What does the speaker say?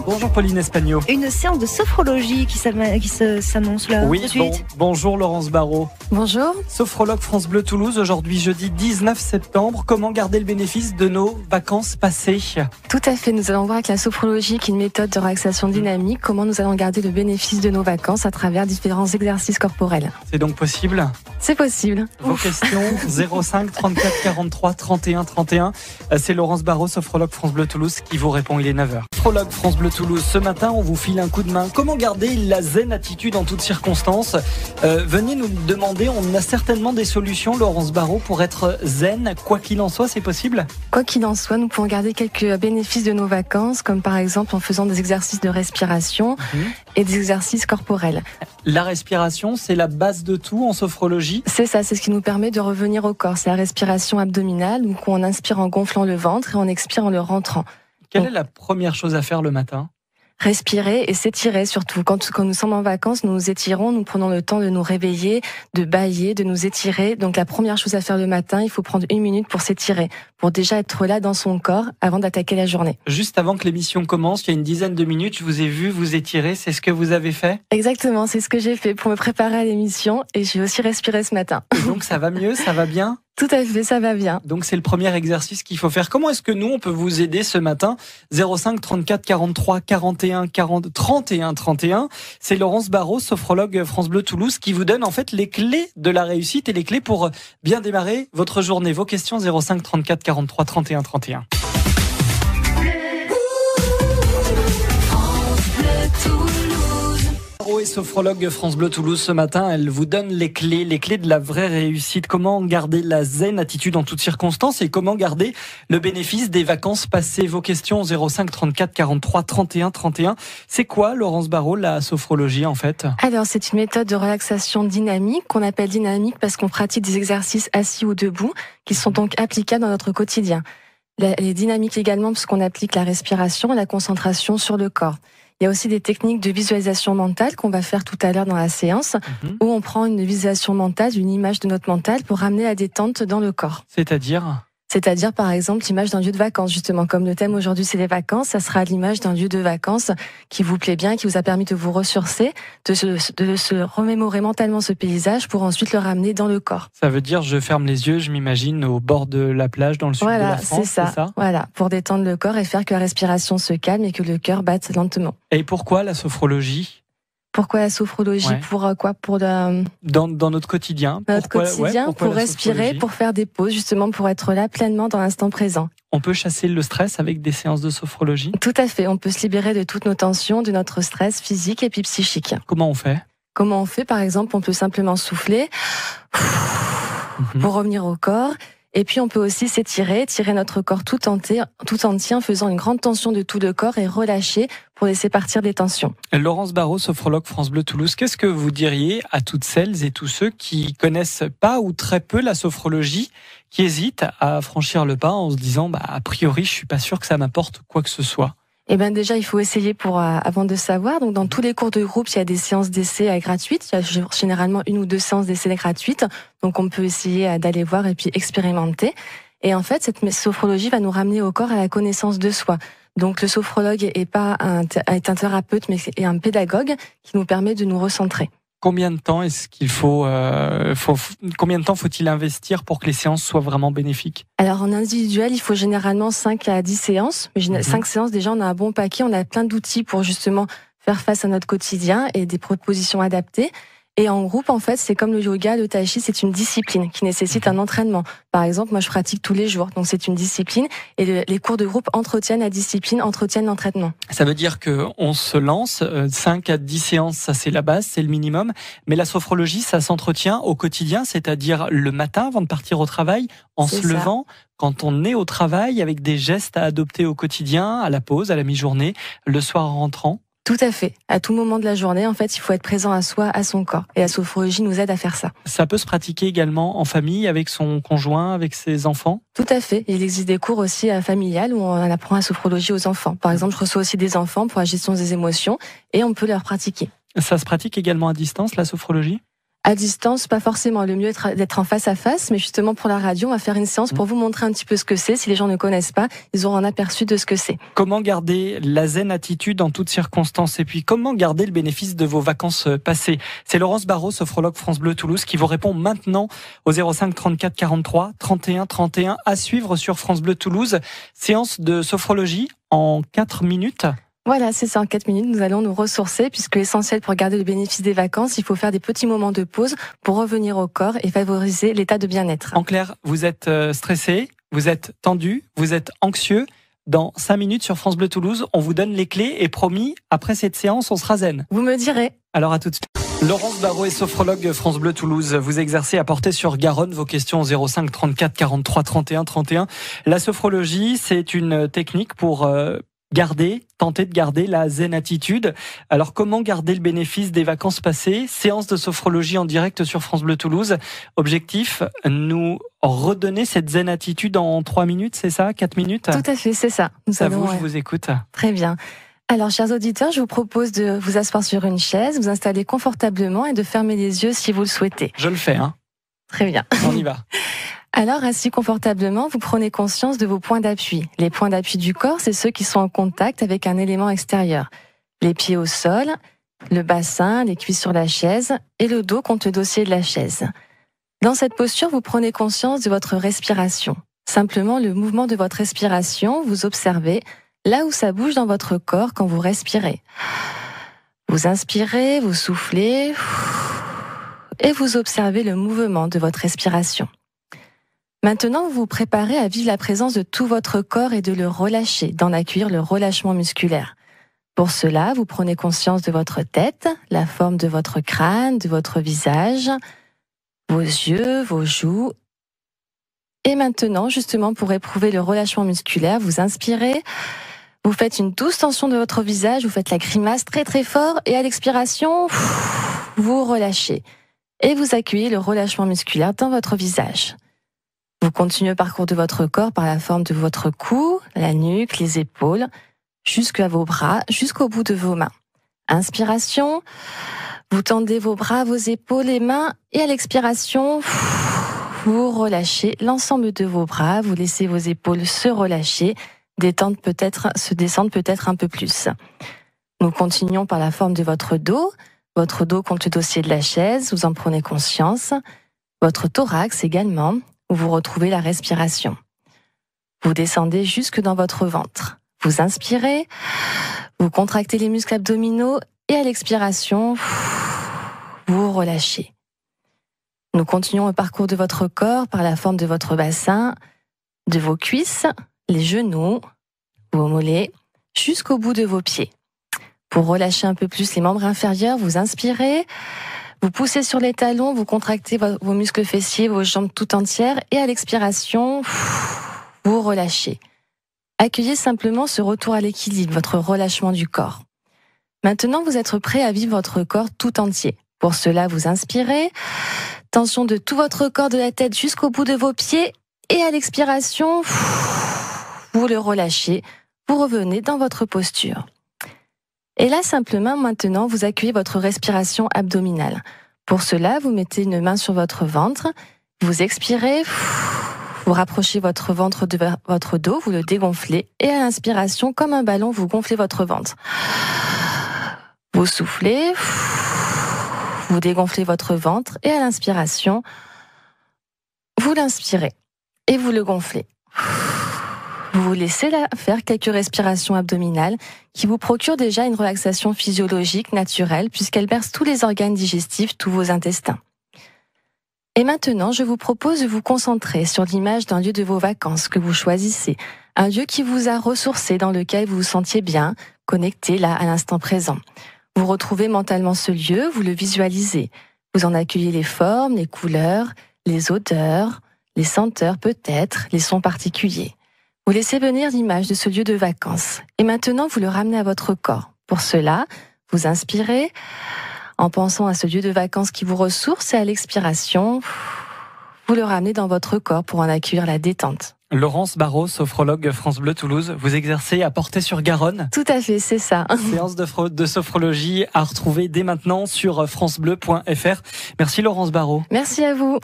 Bonjour Pauline Espagno. Une séance de sophrologie qui s'annonce là. Oui, bonjour Laurence Barraud. Bonjour. Sophrologue France Bleu Toulouse, aujourd'hui jeudi 19 septembre. Comment garder le bénéfice de nos vacances passées? Tout à fait, nous allons voir avec la sophrologie qui est une méthode de relaxation dynamique, comment nous allons garder le bénéfice de nos vacances à travers différents exercices corporels. C'est donc possible? C'est possible. Vos questions 05 34 43 31 31. C'est Laurence Barraud, sophrologue France Bleu Toulouse qui vous répond, il est 9h. Sophrologue France Bleu Toulouse, ce matin on vous file un coup de main. Comment garder la zen attitude en toutes circonstances? Venez nous demander, on a certainement des solutions Laurence Barraud pour être zen, quoi qu'il en soit, c'est possible? Quoi qu'il en soit, nous pouvons garder quelques bénéfices de nos vacances, comme par exemple en faisant des exercices de respiration et des exercices corporels. La respiration, c'est la base de tout en sophrologie? C'est ça, c'est ce qui nous permet de revenir au corps. C'est la respiration abdominale, donc on inspire en gonflant le ventre et on expire en le rentrant. Quelle est la première chose à faire le matin? Respirer et s'étirer surtout. Quand nous sommes en vacances, nous nous étirons, nous prenons le temps de nous réveiller, de bâiller, de nous étirer. Donc la première chose à faire le matin, il faut prendre 1 minute pour s'étirer, pour déjà être là dans son corps avant d'attaquer la journée. Juste avant que l'émission commence, il y a une dizaine de minutes, je vous ai vu vous étirer, c'est ce que vous avez fait? Exactement, c'est ce que j'ai fait pour me préparer à l'émission et j'ai aussi respiré ce matin. Et donc ça va mieux, ça va bien? Tout à fait, ça va bien. Donc c'est le premier exercice qu'il faut faire. Comment est-ce que nous, on peut vous aider ce matin? 05 34 43 41 40 31 31. C'est Laurence Barraud, sophrologue France Bleu Toulouse, qui vous donne en fait les clés de la réussite et les clés pour bien démarrer votre journée. Vos questions 05 34 43 31 31. Et sophrologue France Bleu Toulouse ce matin, elle vous donne les clés de la vraie réussite. Comment garder la zen attitude en toutes circonstances et comment garder le bénéfice des vacances passées. Vos questions 05 34 43 31 31. C'est quoi, Laurence Barraud, la sophrologie en fait? Alors c'est une méthode de relaxation dynamique qu'on appelle dynamique parce qu'on pratique des exercices assis ou debout qui sont donc applicables dans notre quotidien. Elle est dynamique également parce qu'on applique la respiration et la concentration sur le corps. Il y a aussi des techniques de visualisation mentale qu'on va faire tout à l'heure dans la séance, où on prend une visualisation mentale, une image de notre mental pour ramener la détente dans le corps. C'est-à-dire, par exemple, l'image d'un lieu de vacances, justement. Comme le thème aujourd'hui, c'est les vacances, ça sera l'image d'un lieu de vacances qui vous plaît bien, qui vous a permis de vous ressourcer, de se remémorer mentalement ce paysage pour ensuite le ramener dans le corps. Ça veut dire, je ferme les yeux, je m'imagine au bord de la plage dans le sud de la France, c'est ça? Voilà, pour détendre le corps et faire que la respiration se calme et que le cœur batte lentement. Et pourquoi la sophrologie? Pourquoi la sophrologie? Pour quoi? Dans notre quotidien. Pour respirer, pour faire des pauses, justement, pour être là pleinement dans l'instant présent. On peut chasser le stress avec des séances de sophrologie? Tout à fait. On peut se libérer de toutes nos tensions, de notre stress physique et puis psychique. Comment on fait? Par exemple, on peut simplement souffler pour revenir au corps. Et puis on peut aussi s'étirer, tirer notre corps tout entier en faisant une grande tension de tout le corps et relâcher pour laisser partir les tensions. Laurence Barraud, sophrologue France Bleu Toulouse, qu'est-ce que vous diriez à toutes celles et tous ceux qui connaissent pas ou très peu la sophrologie, qui hésitent à franchir le pas en se disant a priori je suis pas sûr que ça m'apporte quoi que ce soit? Déjà, il faut essayer avant de savoir. Donc, dans tous les cours de groupe, il y a des séances d'essai gratuites. Il y a généralement 1 ou 2 séances d'essai gratuites. Donc, on peut essayer d'aller voir et puis expérimenter. Et en fait, cette sophrologie va nous ramener au corps à la connaissance de soi. Donc, le sophrologue est un thérapeute, mais est un pédagogue qui nous permet de nous recentrer. Combien de temps combien de temps faut-il investir pour que les séances soient vraiment bénéfiques? Alors en individuel, il faut généralement 5 à 10 séances. 5 séances, déjà, on a un bon paquet, on a plein d'outils pour justement faire face à notre quotidien et des propositions adaptées. Et en groupe, en fait, c'est comme le yoga, le tai chi, c'est une discipline qui nécessite un entraînement. Par exemple, moi, je pratique tous les jours, donc c'est une discipline. Et les cours de groupe entretiennent la discipline, entretiennent l'entraînement. Ça veut dire qu'on se lance, 5 à 10 séances, ça c'est la base, c'est le minimum. Mais la sophrologie, ça s'entretient au quotidien, c'est-à-dire le matin avant de partir au travail, en se levant, quand on est au travail, avec des gestes à adopter au quotidien, à la pause, à la mi-journée, le soir en rentrant. Tout à fait. À tout moment de la journée, en fait, il faut être présent à soi, à son corps. Et la sophrologie nous aide à faire ça. Ça peut se pratiquer également en famille, avec son conjoint, avec ses enfants? Tout à fait. Il existe des cours aussi familiales où on apprend la sophrologie aux enfants. Par exemple, je reçois aussi des enfants pour la gestion des émotions et on peut leur pratiquer. Ça se pratique également à distance, la sophrologie? À distance, pas forcément. Le mieux est d'être en face à face, mais justement pour la radio, on va faire une séance pour vous montrer un petit peu ce que c'est. Si les gens ne connaissent pas, ils auront un aperçu de ce que c'est. Comment garder la zen attitude en toutes circonstances? Et puis, comment garder le bénéfice de vos vacances passées? C'est Laurence Barraud, sophrologue France Bleu Toulouse, qui vous répond maintenant au 05 34 43 31 31 à suivre sur France Bleu Toulouse. Séance de sophrologie en 4 minutes. Voilà, c'est ça. En 4 minutes, nous allons nous ressourcer puisque l'essentiel pour garder le bénéfice des vacances, il faut faire des petits moments de pause pour revenir au corps et favoriser l'état de bien-être. En clair, vous êtes stressé, vous êtes tendu, vous êtes anxieux. Dans 5 minutes sur France Bleu Toulouse, on vous donne les clés et promis, après cette séance, on sera zen. Vous me direz. Alors à tout de suite. Laurence Barraud est sophrologue France Bleu Toulouse. Vous exercez à Portet-sur-Garonne. Vos questions au 05 34 43 31 31. La sophrologie, c'est une technique pour tenter de garder la zen attitude. Alors comment garder le bénéfice des vacances passées? Séance de sophrologie en direct sur France Bleu Toulouse. Objectif, nous redonner cette zen attitude en 3 minutes, c'est ça? 4 minutes? Tout à fait, c'est ça. Je vous écoute. Très bien. Alors, chers auditeurs, je vous propose de vous asseoir sur une chaise, vous installer confortablement et de fermer les yeux si vous le souhaitez. Je le fais, hein. Très bien. On y va. Alors, assis confortablement, vous prenez conscience de vos points d'appui. Les points d'appui du corps, c'est ceux qui sont en contact avec un élément extérieur. Les pieds au sol, le bassin, les cuisses sur la chaise et le dos contre le dossier de la chaise. Dans cette posture, vous prenez conscience de votre respiration. Simplement, le mouvement de votre respiration, vous observez là où ça bouge dans votre corps quand vous respirez. Vous inspirez, vous soufflez et vous observez le mouvement de votre respiration. Maintenant, vous vous préparez à vivre la présence de tout votre corps et de le relâcher, d'en accueillir le relâchement musculaire. Pour cela, vous prenez conscience de votre tête, la forme de votre crâne, de votre visage, vos yeux, vos joues. Et maintenant, justement, pour éprouver le relâchement musculaire, vous inspirez, vous faites une douce tension de votre visage, vous faites la grimace très très fort et à l'expiration, vous relâchez. Et vous accueillez le relâchement musculaire dans votre visage. Vous continuez le parcours de votre corps par la forme de votre cou, la nuque, les épaules, jusqu'à vos bras, jusqu'au bout de vos mains. Inspiration, vous tendez vos bras, vos épaules, les mains, et à l'expiration, vous relâchez l'ensemble de vos bras, vous laissez vos épaules se relâcher, se descendre peut-être un peu plus. Nous continuons par la forme de votre dos contre le dossier de la chaise, vous en prenez conscience, votre thorax également, où vous retrouvez la respiration. Vous descendez jusque dans votre ventre. Vous inspirez, vous contractez les muscles abdominaux et à l'expiration, vous relâchez. Nous continuons le parcours de votre corps par la forme de votre bassin, de vos cuisses, les genoux, vos mollets, jusqu'au bout de vos pieds. Pour relâcher un peu plus les membres inférieurs, vous inspirez, vous poussez sur les talons, vous contractez vos muscles fessiers, vos jambes tout entières et à l'expiration, vous relâchez. Accueillez simplement ce retour à l'équilibre, votre relâchement du corps. Maintenant, vous êtes prêt à vivre votre corps tout entier. Pour cela, vous inspirez, tension de tout votre corps de la tête jusqu'au bout de vos pieds et à l'expiration, vous le relâchez, vous revenez dans votre posture. Et là, simplement, maintenant, vous accueillez votre respiration abdominale. Pour cela, vous mettez une main sur votre ventre, vous expirez, vous rapprochez votre ventre de votre dos, vous le dégonflez, et à l'inspiration, comme un ballon, vous gonflez votre ventre. Vous soufflez, vous dégonflez votre ventre, et à l'inspiration, vous l'inspirez, et vous le gonflez. Vous vous laissez là faire quelques respirations abdominales qui vous procurent déjà une relaxation physiologique naturelle puisqu'elle berce tous les organes digestifs, tous vos intestins. Et maintenant, je vous propose de vous concentrer sur l'image d'un lieu de vos vacances que vous choisissez, un lieu qui vous a ressourcé, dans lequel vous vous sentiez bien, connecté là à l'instant présent. Vous retrouvez mentalement ce lieu, vous le visualisez. Vous en accueillez les formes, les couleurs, les odeurs, les senteurs peut-être, les sons particuliers. Vous laissez venir l'image de ce lieu de vacances. Et maintenant, vous le ramenez à votre corps. Pour cela, vous inspirez en pensant à ce lieu de vacances qui vous ressource et à l'expiration, vous le ramenez dans votre corps pour en accueillir la détente. Laurence Barraud, sophrologue France Bleu Toulouse, vous exercez à Portée-sur-Garonne. Tout à fait, c'est ça. Séance de sophrologie à retrouver dès maintenant sur francebleu.fr. Merci Laurence Barraud. Merci à vous.